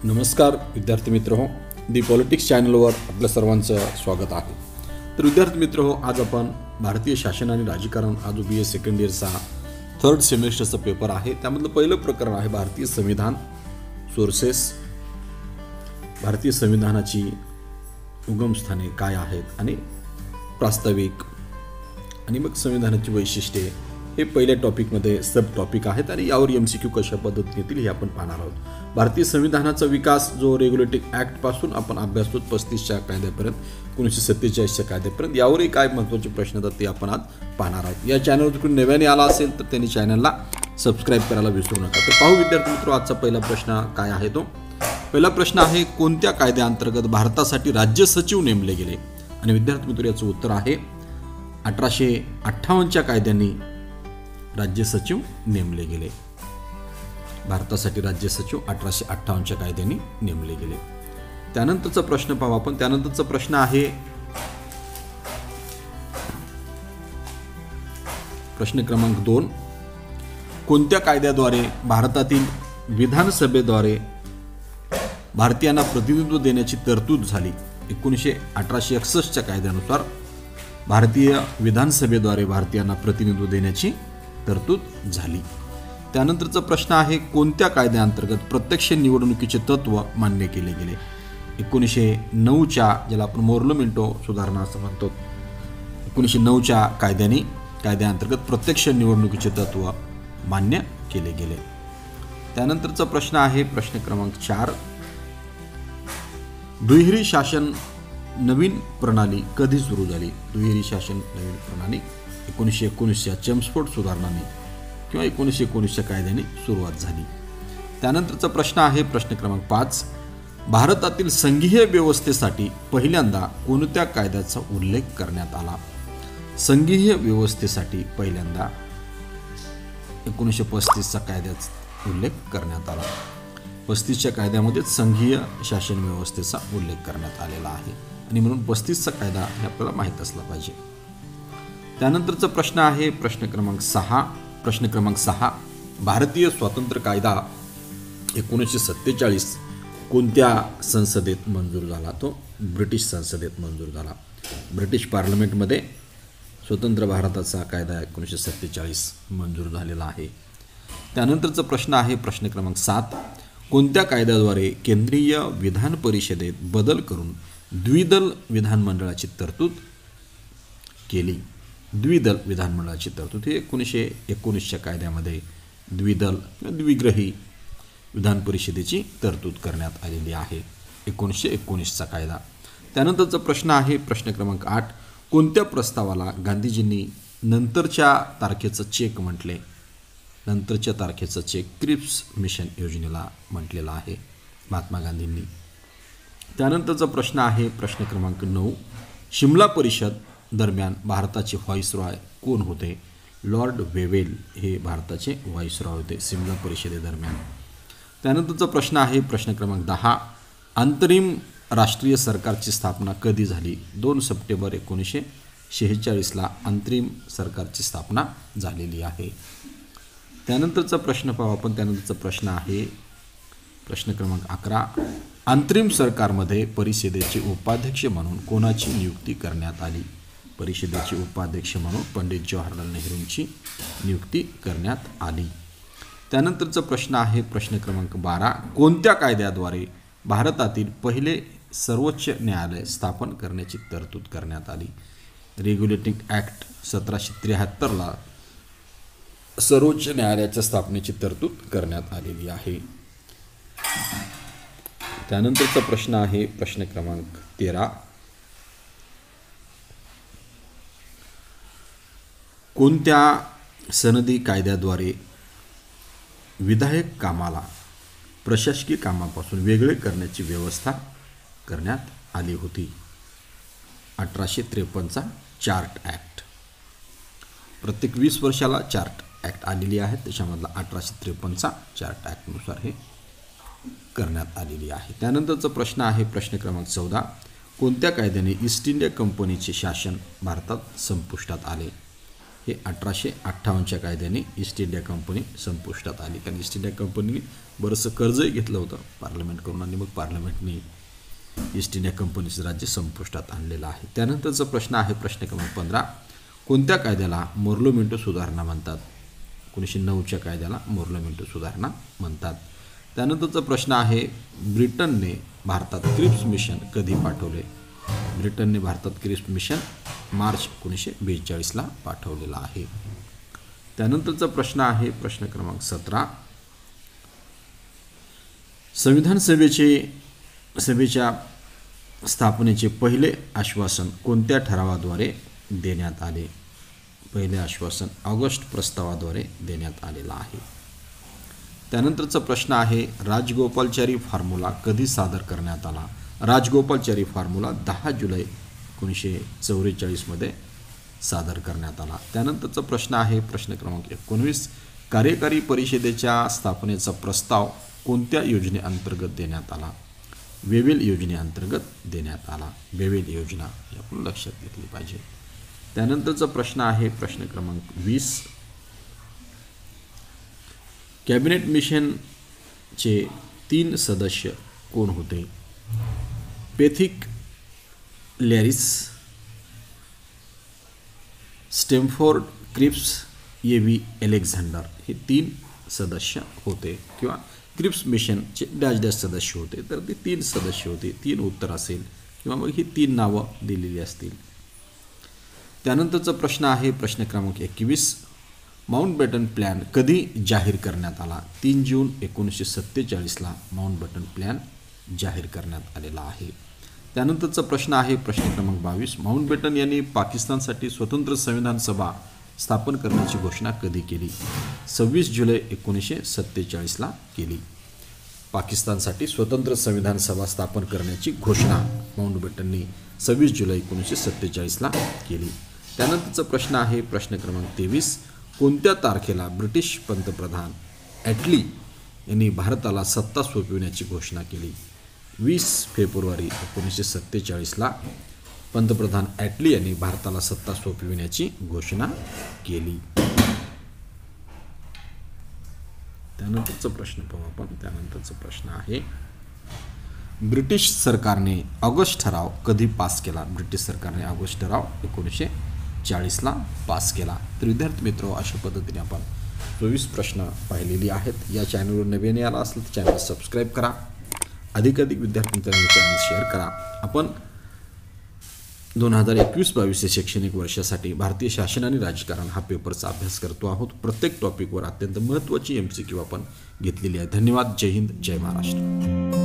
नमस्कार विद्यार्थी मित्रहो, दी पॉलिटिक्स चॅनलवर आपल्या सर्वांचं स्वागत आहे। तर विद्यार्थी मित्रहो, आज आपण भारतीय शासन आणि राजकारण हा जो BA सेकंड इयरचा थर्ड सेमेस्टरचा पेपर आहे त्यामधलं पहिलं प्रकरण आहे भारतीय संविधान सोर्सेस। भारतीय संविधानाची उगमस्थाने काय आहेत आणि प्रास्ताविक आणि मग संविधानाची वैशिष्ट्ये हे पहिल्या टॉपिकमध्ये सब टॉपिक आहेत आणि यावर MCQ कशा पद्धतीने येतील हे आपण पाहणार आहोत। भारतीय संविधानाचा विकास जो रेग्युलेटिंग ॲक्ट पासून आपण अभ्यासतो 35च्या कायद्यापर्यंत 1947च्या कायद्यापर्यंत, यावरही काय महत्त्वाचे प्रश्न आहेत ते आपण आज पाहणार आहोत। या चॅनलवर तुम्ही नव्याने आला असेल तर त्यांनी चॅनलला सबस्क्राईब करायला विसरू नका। तर पाहू विद्यार्थी मित्र, आजचा पहिला प्रश्न काय आहे तो पहिला प्रश्न आहे, कोणत्या कायद्याअंतर्गत भारतासाठी राज्य सचिव नेमले गेले? आणि विद्यार्थी मित्र याचं उत्तर आहे 1858च्या कायद्याने राज्य सचिव नेमले गेले। भारतासाठी राज्य सचिव 1858च्या कायद्याने नेमले गेले। त्यानंतरचा प्रश्न पाहू आपण। त्यानंतरचा प्रश्न आहे प्रश्न क्रमांक 2, कोणत्या कायद्याद्वारे भारतातील विधानसभेद्वारे भारतीयांना प्रतिनिधित्व देण्याची तरतूद झाली? 1861च्या कायद्यानुसार भारतीय विधानसभेद्वारे भारतीयांना प्रतिनिधित्व देण्याची तरतूद झाली। त्यानंतरचा प्रश्न आहे, कोणत्या कायद्याअंतर्गत प्रत्यक्ष निवडणुकीचे तत्व मान्य केले गेले? 1909च्या, ज्याला आपण मोर्लो-मिंटो सुधारणा असं म्हणतो, 1909च्या कायद्याअंतर्गत प्रत्यक्ष निवडणुकीचे तत्व मान्य केले गेले। त्यानंतरचा प्रश्न आहे प्रश्न क्रमांक 4, दुहेरी शासन नवीन प्रणाली कधी सुरू झाली? दुहेरी शासन नवीन प्रणाली 1919च्या चेम्सफोर्ड सुधारणाने किंवा 1919च्या कायद्याने सुरुवात झाली। त्यानंतरचा प्रश्न आहे प्रश्न क्रमांक 5, भारतातील संघीय व्यवस्थेसाठी पहिल्यांदा कोणत्या कायद्याचा उल्लेख करण्यात आला? संघीय व्यवस्थेसाठी पहिल्यांदा 1935चा कायद्याचा उल्लेख करण्यात आला। 35च्या कायद्यामध्ये संघीय शासन व्यवस्थेचा उल्लेख करण्यात आलेला आहे आणि म्हणून 35चा कायदा हे आपल्याला माहीत असला पाहिजे। त्यानंतरचा प्रश्न आहे प्रश्न क्रमांक 6, भारतीय स्वातंत्र्य कायदा 1947 कोणत्या संसदेत मंजूर झाला? तो ब्रिटिश संसदेत मंजूर झाला। ब्रिटिश पार्लमेंटमध्ये स्वतंत्र भारताचा कायदा 1947 मंजूर झालेला आहे। त्यानंतरचा प्रश्न आहे प्रश्न क्रमांक 7, कोणत्या कायद्याद्वारे केंद्रीय विधान परिषदेत बदल करून द्विदल विधानमंडळाची तरतूद केली? द्विदल विधानमंडळाची तरतूद ही 1919च्या कायद्यामध्ये द्विदल द्विग्रही विधान परिषदेची तरतूद करण्यात आलेली आहे, 1919चा कायदा। त्यानंतरचा प्रश्न आहे प्रश्न क्रमांक 8, कोणत्या प्रस्तावाला गांधीजींनी नंतरच्या तारखेचं चेक म्हटले? नंतरच्या तारखेचं चेक क्रिप्स मिशन योजनेला म्हटलेला आहे महात्मा गांधींनी। त्यानंतरचा प्रश्न आहे प्रश्न क्रमांक 9, शिमला परिषद दरम्यान भारताचे व्हाईसरॉय कोण होते? लॉर्ड वेवेल हे भारताचे व्हाईसरॉय होते शिमला परिषदेदरम्यान। त्यानंतरचा प्रश्न आहे प्रश्न क्रमांक 10, अंतरिम राष्ट्रीय सरकारची स्थापना कधी झाली? 2 सप्टेंबर 1946ला अंतरिम सरकारची स्थापना झालेली आहे। त्यानंतरचा प्रश्न पाहू आपण। त्यानंतरचा प्रश्न आहे प्रश्न क्रमांक 11, अंतरिम सरकारमध्ये परिषदेचे उपाध्यक्ष म्हणून कोणाची नियुक्ती करण्यात आली? परिषदेचे उपाध्यक्ष म्हणून पंडित जवाहरलाल नेहरूंची नियुक्ती करण्यात आली। त्यानंतरचा प्रश्न आहे प्रश्न क्रमांक 12, कोणत्या कायद्याद्वारे भारतातील पहिले सर्वोच्च न्यायालय स्थापन करण्याची तरतूद करण्यात आली? रेग्युलेटिंग ॲक्ट 1773ला सर्वोच्च न्यायालयाच्या स्थापनेची तरतूद करण्यात आलेली आहे। त्यानंतरचा प्रश्न आहे प्रश्न क्रमांक 13, कोणत्या सनदी कायद्याद्वारे विधायक कामाला प्रशासकीय कामापासून वेगळे करण्याची व्यवस्था करण्यात आली होती? 1853चा चार्ट ॲक्ट। प्रत्येक 20 वर्षाला चार्ट ॲक्ट आलेली आहे, त्याच्यामधला 1853चा चार्ट ॲक्टनुसार हे करण्यात आलेली आहे। त्यानंतरचा प्रश्न आहे प्रश्न क्रमांक 14, कोणत्या कायद्याने ईस्ट इंडिया कंपनीचे शासन भारतात संपुष्टात आले? हे 1858च्या कायद्याने ईस्ट इंडिया कंपनी संपुष्टात आली. कारण ईस्ट इंडिया कंपनीने बरंचसं कर्जही घेतलं होतं पार्लमेंटकडून आणि मग पार्लमेंटने ईस्ट इंडिया कंपनीचं राज्य संपुष्टात आणलेलं आहे. त्यानंतरचा प्रश्न आहे प्रश्न क्रमांक 15. कोणत्या कायद्याला मोर्लो-मिंटो सुधारणा म्हणतात? 1909च्या कायद्याला मोर्लो-मिंटो सुधारणा म्हणतात. त्यानंतरचा प्रश्न आहे ब्रिटनने भारतात क्रिप्स मिशन कधी पाठवले? ब्रिटनने भारतात क्रिप्स मिशन मार्च 1942ला पाठवलेला आहे. त्यानंतरचा प्रश्न आहे प्रश्न क्रमांक 17. संविधान सभेच्या स्थापनेचे पहिले आश्वासन कोणत्या ठरावाद्वारे देण्यात आले? पहिले आश्वासन ऑगस्ट प्रस्तावाद्वारे देण्यात आलेला आहे. त्यानंतरचा प्रश्न आहे राजगोपालचारी फॉर्म्युला कधी सादर करण्यात आला? राजगोपालचारी फॉर्म्युला 10 जुलै 1944मध्ये सादर करण्यात आला. त्यानंतरचा प्रश्न आहे प्रश्न क्रमांक 19. कार्यकारी परिषदेच्या स्थापनेचा प्रस्ताव कोणत्या योजनेअंतर्गत देण्यात आला? वेव्हेल योजनेअंतर्गत देण्यात आला. वेव्हेल योजना ही आपण लक्षात घेतली पाहिजे. त्यानंतरचा प्रश्न आहे प्रश्न क्रमांक 20. कॅबिनेट मिशनचे 3 सदस्य कोण होते? Pethick Lawrence, Stafford Cripps, A V. Alexander हे 3 सदस्य होते किंवा क्रिप्स मिशनचे डॅश डॅश सदस्य होते. तर ते 3 सदस्य होते. 3 उत्तर असेल किंवा मग ही 3 नावं दिलेली असतील. त्यानंतरचा प्रश्न आहे प्रश्न क्रमांक 21. माउंटबॅटन प्लॅन कधी जाहीर करण्यात आला? 3 जून 1947ला माउंटबॅटन प्लॅन जाहीर करण्यात आलेला आहे. त्यानंतरचा प्रश्न आहे प्रश्न क्रमांक 22. माउंटबॅटन यांनी पाकिस्तानसाठी स्वतंत्र संविधान सभा स्थापन करण्याची घोषणा कधी केली? 26 जुलै 1947ला केली. पाकिस्तानसाठी स्वतंत्र संविधान सभा स्थापन करण्याची घोषणा माउंटबॅटननी 26 जुलै 1947ला केली. त्यानंतरचा प्रश्न आहे प्रश्न क्रमांक 23. कोणत्या तारखेला ब्रिटिश पंतप्रधान ॲटली यांनी भारताला सत्ता सोपविण्याची घोषणा केली? 20 फेब्रुवारी 1947ला पंतप्रधान ॲटली यांनी भारताला सत्ता सोपविण्याची घोषणा केली. त्यानंतरचा प्रश्न पाहू आपण. त्यानंतरचा प्रश्न आहे ब्रिटिश सरकारने ऑगस्ट ठराव कधी पास केला? ब्रिटिश सरकारने ऑगस्ट ठराव 1940ला पास केला. तर विद्यार्थी मित्र, अशा पद्धतीने आपण 24 प्रश्न पाहिलेली आहेत. या चॅनलवर नवीन आला असेल तर चॅनल सबस्क्राईब करा. अधिकाधिक विद्यार्थ्यांपर्यंत चॅनल शेअर करा. आपण 2021-22 शैक्षणिक वर्षासाठी भारतीय शासन आणि राजकारण हा पेपरचा अभ्यास करतो आहोत. प्रत्येक टॉपिकवर अत्यंत महत्त्वाची MCQ आपण घेतलेली आहे. धन्यवाद. जय हिंद, जय महाराष्ट्र.